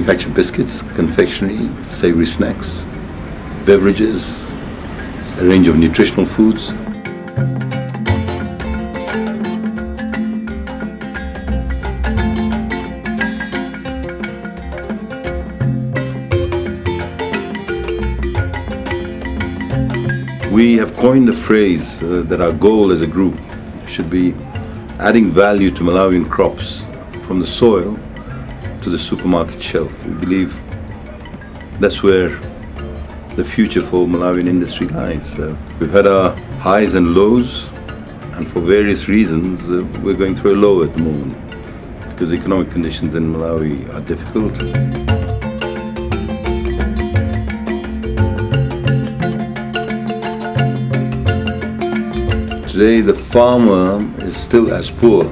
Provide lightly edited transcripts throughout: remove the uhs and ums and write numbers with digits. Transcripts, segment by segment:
manufacture biscuits, confectionery, savory snacks, beverages, a range of nutritional foods. We have coined a phrase that our goal as a group should be adding value to Malawian crops from the soil to the supermarket shelf. We believe that's where the future for Malawian industry lies. We've had our highs and lows, and for various reasons we're going through a low at the moment because the economic conditions in Malawi are difficult. Today the farmer is still as poor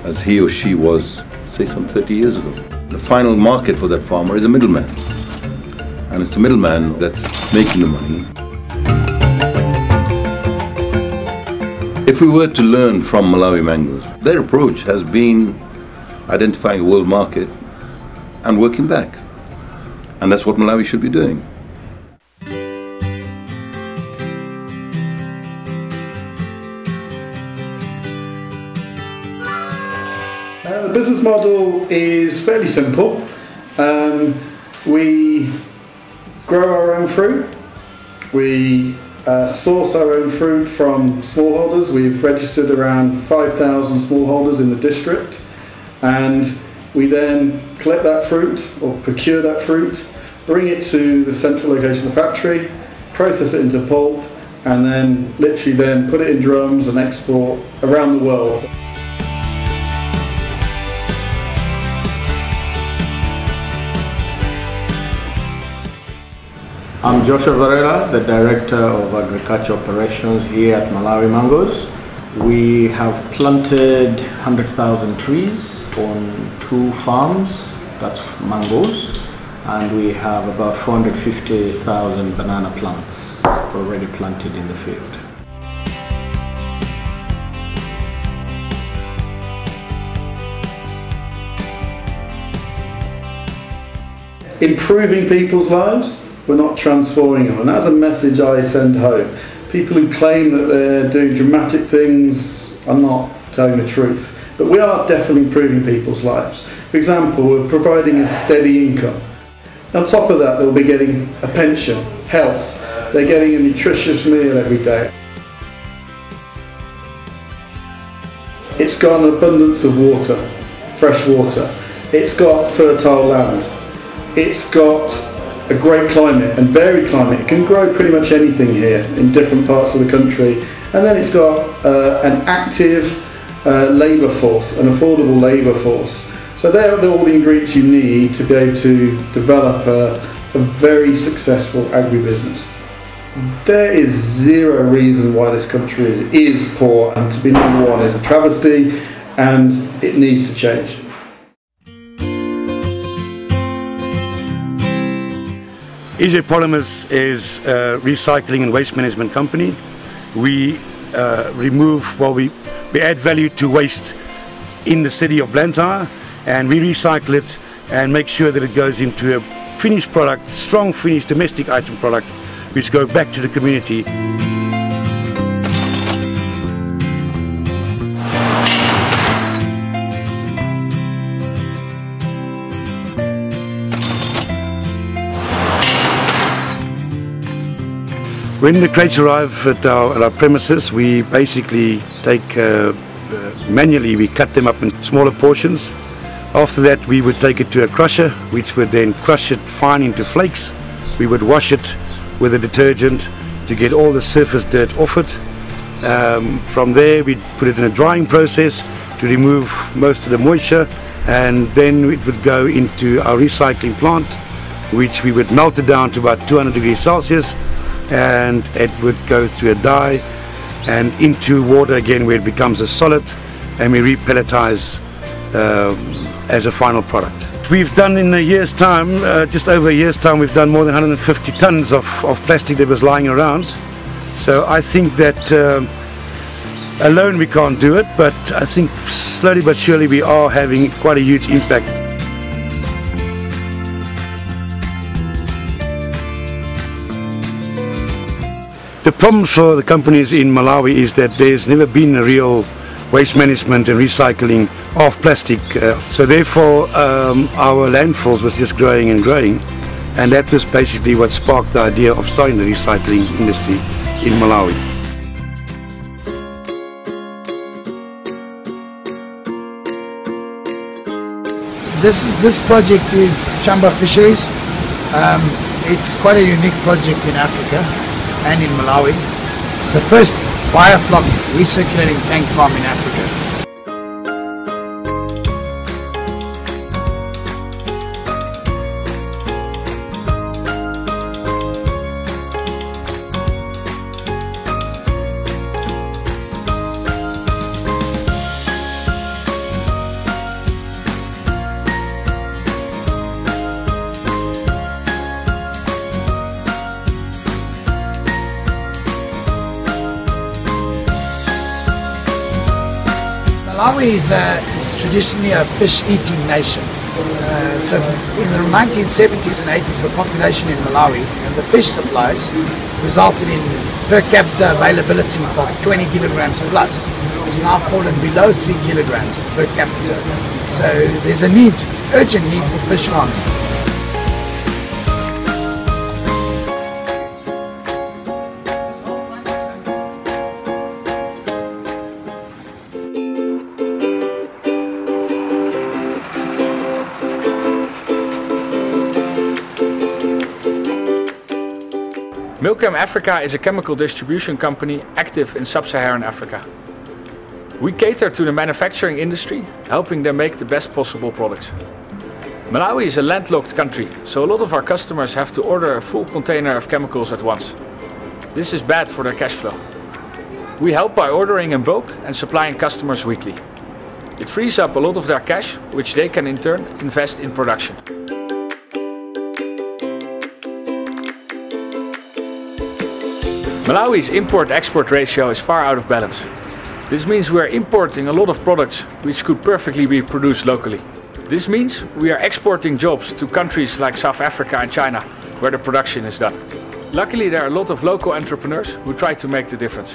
as he or she was, say, some 30 years ago. The final market for that farmer is a middleman, and it's the middleman that's making the money. If we were to learn from Malawi Mangoes, their approach has been identifying a world market and working back, and that's what Malawi should be doing. The business model is fairly simple. We grow our own fruit. We source our own fruit from smallholders. We've registered around 5,000 smallholders in the district, and we then collect that fruit or procure that fruit, bring it to the central location of the factory, process it into pulp, and then literally then put it in drums and export around the world. I'm Joshua, the Director of Agriculture Operations here at Malawi Mangoes. We have planted 100,000 trees on 2 farms, that's mangoes, and we have about 450,000 banana plants already planted in the field. Improving people's lives. We're not transforming them, and that's a message I send home. People who claim that they're doing dramatic things are not telling the truth, but we are definitely improving people's lives. For example, we're providing a steady income. On top of that, they'll be getting a pension, health, they're getting a nutritious meal every day. It's got an abundance of water, fresh water. It's got fertile land. It's got a great climate and varied climate. It can grow pretty much anything here in different parts of the country, and then it's got an active labour force, an affordable labour force. So they're all the ingredients you need to be able to develop a very successful agribusiness. There is zero reason why this country is poor, and to be number one is a travesty, and it needs to change. Polymers is a recycling and waste management company. We we add value to waste in the city of Blantyre, and we recycle it and make sure that it goes into a finished product, strong finished domestic item product, which go back to the community. When the crates arrive at our premises, we basically take manually, we cut them up in smaller portions. After that, we would take it to a crusher, which would then crush it fine into flakes. We would wash it with a detergent to get all the surface dirt off it. From there, we'd put it in a drying process to remove most of the moisture, and then it would go into our recycling plant, which we would melt it down to about 200 degrees Celsius, and it would go through a dye and into water again, where it becomes a solid, and we repelletize as a final product. We've done in a year's time, just over a year's time, we've done more than 150 tons of plastic that was lying around. So I think that alone we can't do it, but I think slowly but surely we are having quite a huge impact. The problem for the companies in Malawi is that there's never been a real waste management and recycling of plastic. So therefore our landfills was just growing and growing, and that was basically what sparked the idea of starting the recycling industry in Malawi. This project is Chambo Fisheries. It's quite a unique project in Africa and in Malawi. The first biofloc recirculating tank farm in Africa. Malawi is traditionally a fish-eating nation. So in the 1970s and 80s, the population in Malawi and the fish supplies resulted in per capita availability of 20 kilograms plus. It's now fallen below 3 kilograms per capita. So there's a need, urgent need for fish farming. Millchem Africa is a chemical distribution company active in Sub-Saharan Africa. We cater to the manufacturing industry, helping them make the best possible products. Malawi is a landlocked country, so a lot of our customers have to order a full container of chemicals at once. This is bad for their cash flow. We help by ordering in bulk and supplying customers weekly. It frees up a lot of their cash, which they can in turn invest in production. Malawi's import-export ratio is far out of balance. This means we are importing a lot of products which could perfectly be produced locally. This means we are exporting jobs to countries like South Africa and China, where the production is done. Luckily, there are a lot of local entrepreneurs who try to make the difference.